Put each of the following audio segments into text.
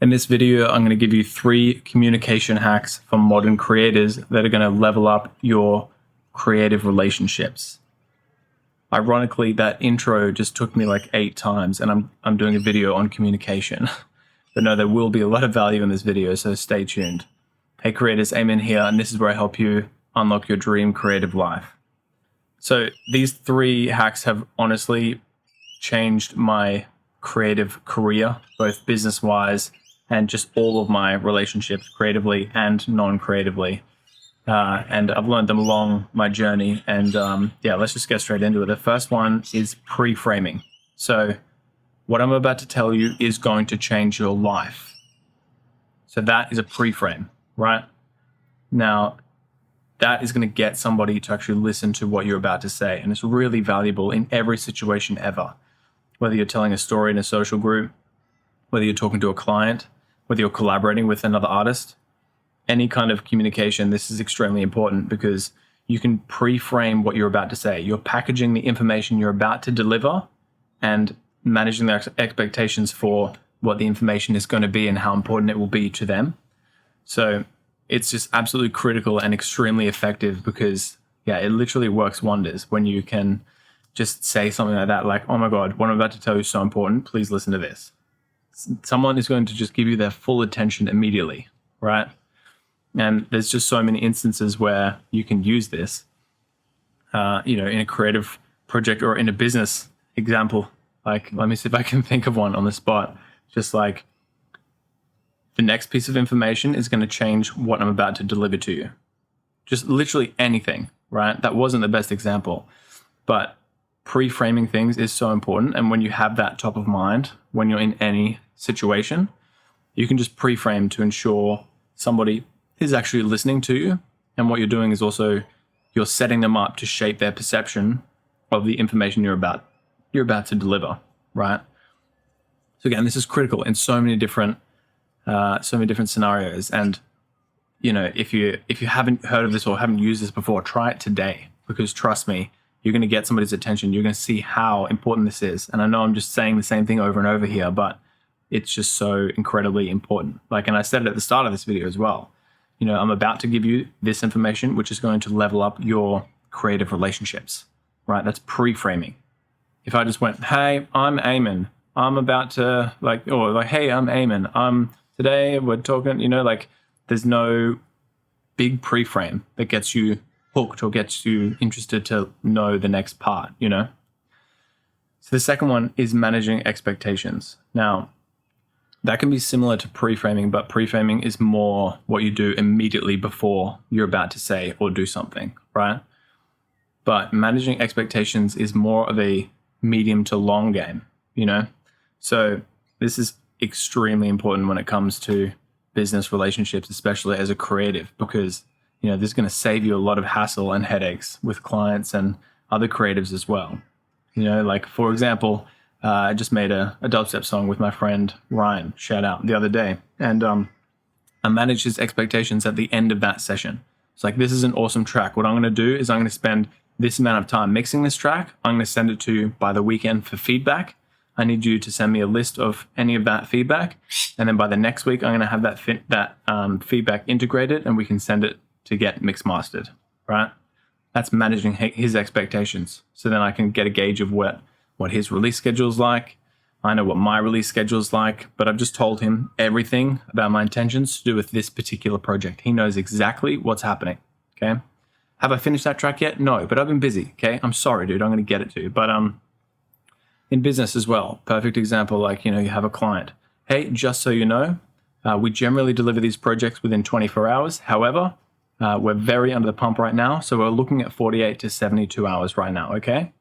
In this video, I'm going to give you 3 communication hacks for modern creators that are going to level up your creative relationships. Ironically, that intro just took me like 8 times, and I'm doing a video on communication. But no, there will be a lot of value in this video, so stay tuned. Hey creators, Aimon here, and this is where I help you unlock your dream creative life. So these 3 hacks have honestly changed my creative career, both business-wise and just all of my relationships, creatively and non-creatively. And I've learned them along my journey. And let's just get straight into it. The first one is pre-framing. So what I'm about to tell you is going to change your life. So that is a pre-frame, right? Now, that is going to get somebody to actually listen to what you're about to say. And it's really valuable in every situation ever. Whether you're telling a story in a social group, whether you're talking to a client, whether you're collaborating with another artist, any kind of communication, this is extremely important because you can pre-frame what you're about to say. You're packaging the information you're about to deliver and managing their expectations for what the information is going to be and how important it will be to them. So it's just absolutely critical and extremely effective because, it literally works wonders when you can just say something like that, like, oh my God, what I'm about to tell you is so important. Please listen to this. Someone is going to just give you their full attention immediately, right? And there's just so many instances where you can use this, in a creative project or in a business example. Like, let me see if I can think of one on the spot. Just like the next piece of information is going to change what I'm about to deliver to you. Just literally anything, right? That wasn't the best example, but pre-framing things is so important. And when you have that top of mind, when you're in any situation, you can just pre-frame to ensure somebody is actually listening to you. And what you're doing is also you're setting them up to shape their perception of the information you're about to deliver, right? So again, this is critical in so many different scenarios. And if you haven't heard of this or haven't used this before, try it today, because trust me, you're going to get somebody's attention. You're going to see how important this is. And I know I'm just saying the same thing over and over here, but it's just so incredibly important. And I said it at the start of this video as well. I'm about to give you this information, which is going to level up your creative relationships, right? That's pre-framing. If I just went, hey, I'm Aimon. I'm about to hey, I'm Aimon. Today we're talking, there's no big pre-frame that gets you hooked or gets you interested to know the next part, So the second one is managing expectations. Now, that can be similar to pre-framing, but pre-framing is more what you do immediately before you're about to say or do something, right? But managing expectations is more of a medium to long game, So this is extremely important when it comes to business relationships, especially as a creative, because this is going to save you a lot of hassle and headaches with clients and other creatives as well. For example, I just made a dubstep song with my friend Ryan, shout out, the other day. And I managed his expectations at the end of that session. It's like, this is an awesome track. What I'm going to do is I'm going to spend this amount of time mixing this track. I'm going to send it to you by the weekend for feedback. I need you to send me a list of any of that feedback. And then by the next week, I'm going to have that feedback integrated and we can send it to get mixed mastered, right? That's managing his expectations. So then I can get a gauge of what his release schedule is like. I know what my release schedule is like, but I've just told him everything about my intentions to do with this particular project. He knows exactly what's happening, okay? Have I finished that track yet? No, but I've been busy, okay? I'm sorry, dude, I'm going to get it to you. But in business as well, perfect example, you have a client. Hey, just so you know, we generally deliver these projects within 24 hours. However, we're very under the pump right now, so we're looking at 48 to 72 hours right now, okay?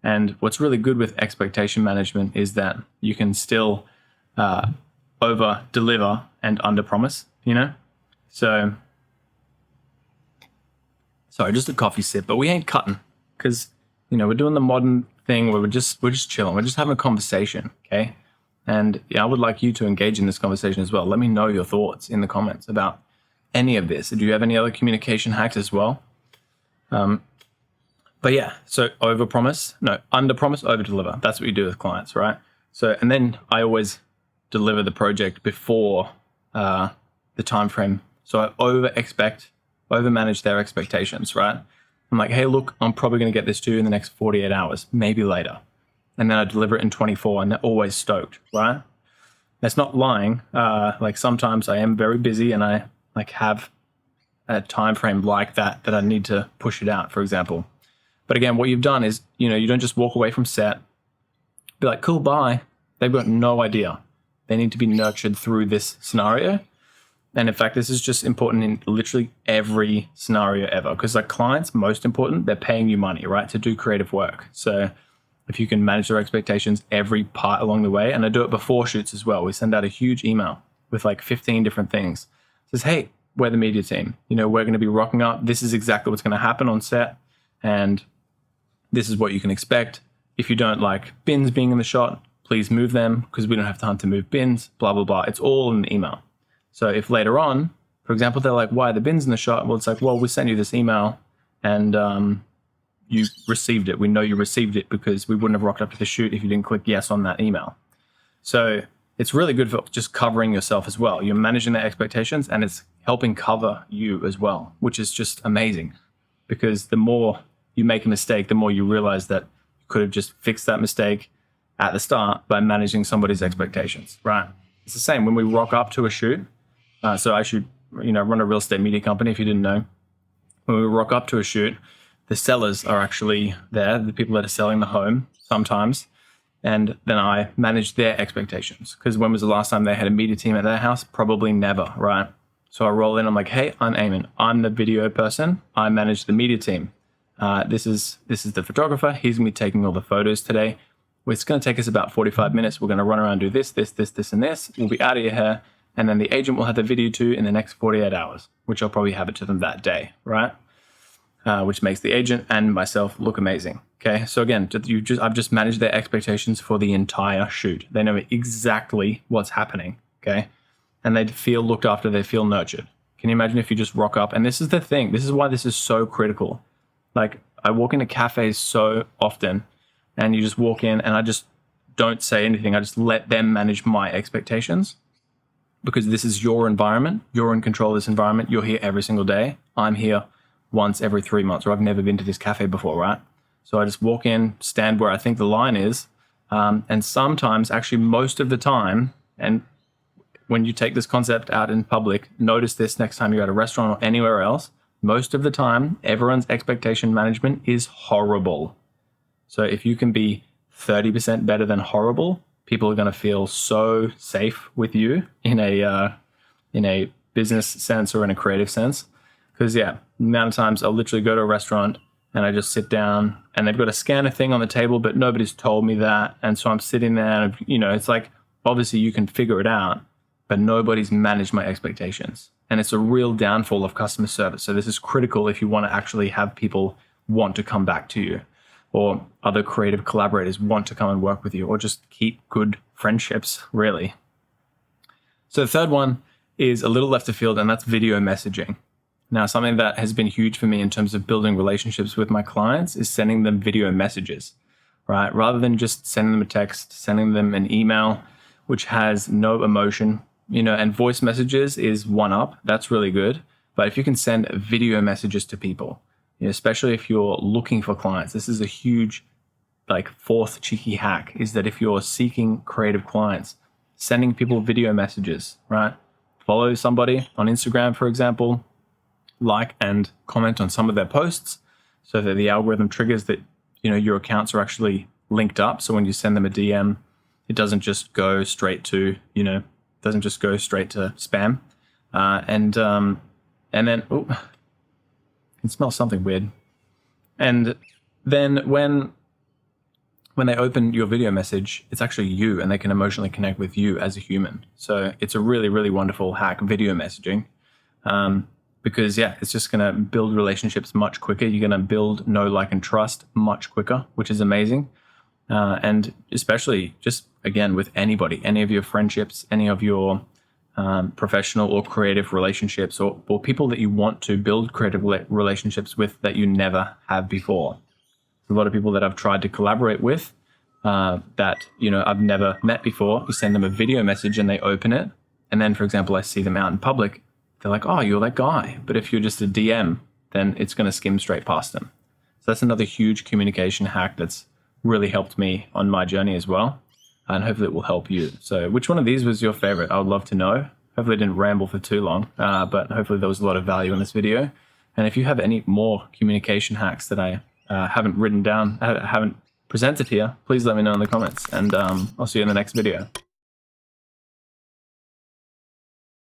And what's really good with expectation management is that you can still over-deliver and under-promise, So, sorry, just a coffee sip, but we ain't cutting because, we're doing the modern thing where we're just chilling. We're just having a conversation, okay? And I would like you to engage in this conversation as well. Let me know your thoughts in the comments about any of this. Do you have any other communication hacks as well? But so under promise, over deliver. That's what you do with clients, right? So, and then I always deliver the project before the time frame. So I over-manage their expectations, right? I'm like, hey, look, I'm probably going to get this to you in the next 48 hours, maybe later. And then I deliver it in 24, and they're always stoked, right? That's not lying. Like sometimes I am very busy and I like have a time frame like that I need to push it out, for example. But again, what you've done is, you don't just walk away from set, be like, cool, bye. They've got no idea. They need to be nurtured through this scenario. And in fact, this is just important in literally every scenario ever, because like clients, most important, they're paying you money, right, to do creative work. So if you can manage their expectations every part along the way, and I do it before shoots as well. We send out a huge email with like 15 different things. It says, hey, we're the media team. We're going to be rocking up. This is exactly what's going to happen on set. And this is what you can expect. If you don't like bins being in the shot, please move them because we don't have time to move bins, blah, blah, blah. It's all in the email. So if later on, for example, they're like, why are the bins in the shot? Well, it's like, well, we sent you this email and you received it. We know you received it because we wouldn't have rocked up to the shoot if you didn't click yes on that email. So it's really good for just covering yourself as well. You're managing their expectations and it's helping cover you as well, which is just amazing because the more you make a mistake, the more you realize that you could have just fixed that mistake at the start by managing somebody's expectations, right? It's the same when we rock up to a shoot. So I should, run a real estate media company if you didn't know. When we rock up to a shoot, the sellers are actually there, the people that are selling the home sometimes. And then I manage their expectations. Because when was the last time they had a media team at their house? Probably never, right? So I roll in, I'm like, hey, I'm Aimon. I'm the video person. I manage the media team. This is the photographer. He's going to be taking all the photos today. It's going to take us about 45 minutes. We're going to run around, do this, and this. We'll be out of your hair. And then the agent will have the video to in the next 48 hours, which I'll probably have it to them that day, right? Which makes the agent and myself look amazing. Okay, so again, I've just managed their expectations for the entire shoot. They know exactly what's happening, okay? And they feel looked after, they feel nurtured. Can you imagine if you just rock up? And this is the thing, this is why this is so critical. Like, I walk into cafes so often, and you just walk in and I just don't say anything. I just let them manage my expectations because this is your environment. You're in control of this environment. You're here every single day. I'm here once every 3 months, or I've never been to this cafe before, right? So I just walk in, stand where I think the line is. And sometimes, actually most of the time, and when you take this concept out in public, notice this next time you're at a restaurant or anywhere else, most of the time, everyone's expectation management is horrible. So if you can be 30% better than horrible, people are going to feel so safe with you in a business sense or in a creative sense. Because the amount of times I'll literally go to a restaurant and I just sit down and they've got a scanner thing on the table, but nobody's told me that. And so I'm sitting there and, it's like, obviously you can figure it out, but nobody's managed my expectations. And it's a real downfall of customer service. So this is critical if you want to actually have people want to come back to you, or other creative collaborators want to come and work with you, or just keep good friendships, really. So the third one is a little left of field, and that's video messaging. Now, something that has been huge for me in terms of building relationships with my clients is sending them video messages, right? Rather than just sending them a text, sending them an email, which has no emotion, and voice messages is one up. That's really good. But if you can send video messages to people, especially if you're looking for clients, this is a huge, fourth cheeky hack, is that if you're seeking creative clients, sending people video messages, right? Follow somebody on Instagram, for example, like and comment on some of their posts so that the algorithm triggers that, your accounts are actually linked up. So when you send them a DM, it doesn't just go straight to, spam. And then, I can smell something weird. And then when they open your video message, it's actually you, and they can emotionally connect with you as a human. So it's a really, really wonderful hack, video messaging. Because it's just going to build relationships much quicker. You're going to build know, like, and trust much quicker, which is amazing. And especially just, again, with anybody, any of your friendships, any of your professional or creative relationships, or people that you want to build creative relationships with that you never have before. A lot of people that I've tried to collaborate with, that, you know, I've never met before. You send them a video message and they open it. And then, for example, I see them out in public. They're like, oh, you're that guy. But if you're just a DM, then it's going to skim straight past them. So that's another huge communication hack that's really helped me on my journey as well. And hopefully it will help you. So which one of these was your favorite? I would love to know. Hopefully I didn't ramble for too long, but hopefully there was a lot of value in this video. And if you have any more communication hacks that I haven't written down, haven't presented here, please let me know in the comments. And I'll see you in the next video.